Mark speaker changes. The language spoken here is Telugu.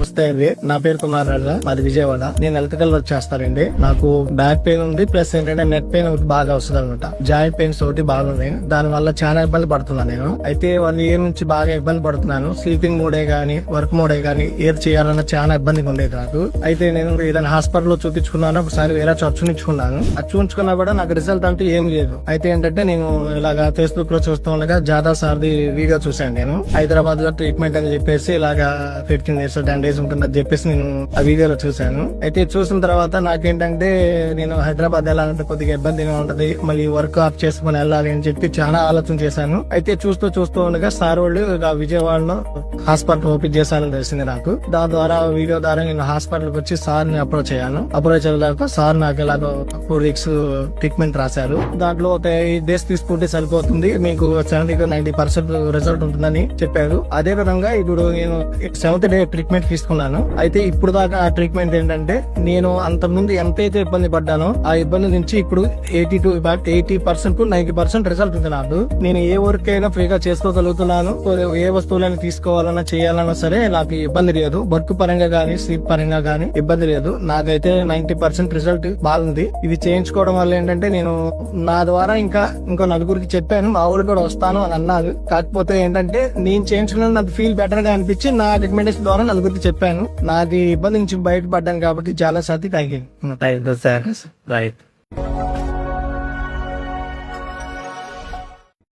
Speaker 1: నమస్తే అండి, నా పేరు కుమార్ రాజా, మాది విజయవాడ. నేను ఎలక్ట్రికల్ వర్క్ చేస్తానండి. నాకు బ్యాక్ పెయిన్ ఉంది, ప్లస్ ఏంటంటే నెక్ పెయిన్ ఒకటి బాగా వస్తుంది అనమాట. జాయింట్ పెయిన్స్ ఒకటి బాగున్నాయి, దాని వల్ల చాలా ఇబ్బంది పడుతున్నాను నేను. అయితే 1 year నుంచి బాగా ఇబ్బంది పడుతున్నాను. స్లీపింగ్ మోడే గానీ వర్క్ మోడే గానీ ఏది చేయాలన్నా చాలా ఇబ్బందిగా ఉండేది నాకు. అయితే నేను ఏదైనా హాస్పిటల్ లో చూపించుకున్నాను, ఒకసారి వేరే చూపించుకున్నాను. అది చూపించుకున్నా కూడా నాకు రిజల్ట్ అంటే ఏం లేదు. అయితే ఏంటంటే నేను ఇలాగా ఫేస్బుక్ లో చూస్తూ ఉండగా జాదా సార్ది వీడియో చూసాను. నేను హైదరాబాద్ లో ట్రీట్మెంట్ అని చెప్పేసి ఇలాగా 15 days 10 days ఉంటుందని చెప్పేసి నేను ఆ వీడియోలో చూసాను. అయితే చూసిన తర్వాత నాకేంటంటే నేను హైదరాబాద్ వెళ్ళాలంటే కొద్దిగా ఇబ్బందిగా ఉంటది, మళ్ళీ వర్క్ ఆఫ్ చేసుకుని వెళ్ళాలి అని చెప్పి చాలా ఆలోచన చేశాను. అయితే చూస్తూ ఉండగా సార్ వాళ్ళు విజయవాడలో హాస్పిటల్ ఓపెన్ చేశారని తెలిసింది నాకు. దాని ద్వారా వీడియో ద్వారా నేను హాస్పిటల్కి వచ్చి సార్ ని అప్రోచ్ అయ్యాను. అప్రోచ్ అయ్యాక సార్ నాకు ఇలాగో 4 weeks ట్రీట్మెంట్ రాశారు. దాంట్లో ఒక 8 days తీసుకుంటే సరిపోతుంది, మీకు 70-90% రిజల్ట్ ఉంటుందని చెప్పారు. అదే విధంగా ఇప్పుడు నేను 7th day ట్రీట్మెంట్ తీసుకున్నాను. అయితే ఇప్పుడు దాకా ఆ ట్రీట్మెంట్ ఏంటంటే నేను అంతకుముందు ఎంతైతే ఇబ్బంది పడ్డానో ఆ ఇబ్బంది నుంచి ఇప్పుడు 80% to 90% రిజల్ట్ ఉంది నాకు. నేను ఏ వర్క్ అయినా ఫ్రీగా చేసుకోగలుగుతున్నాను. ఏ వస్తువులైనా తీసుకోవాలన్నా చేయాలన్నా సరే నాకు ఇబ్బంది లేదు. వర్క్ పరంగా గానీ స్లీప్ పరంగా గానీ ఇబ్బంది లేదు. నాకైతే 90% రిజల్ట్ బాగుంది. ఇది చేయించుకోవడం వల్ల ఏంటంటే నేను నా ద్వారా ఇంకో నలుగురికి చెప్పాను, మా ఊరికి కూడా వస్తాను అని అన్నారు. కాకపోతే ఏంటంటే నేను చేయించుకున్న నాకు ఫీల్ బెటర్ గా అనిపించి నా రికమెండేషన్ ద్వారా నలుగురికి చెప్పాను. నాది ఇబ్బంది నుంచి బయటపడ్డాను కాబట్టి చాలా సార్లు థ్యాంక్ యూ సార్. రైట్.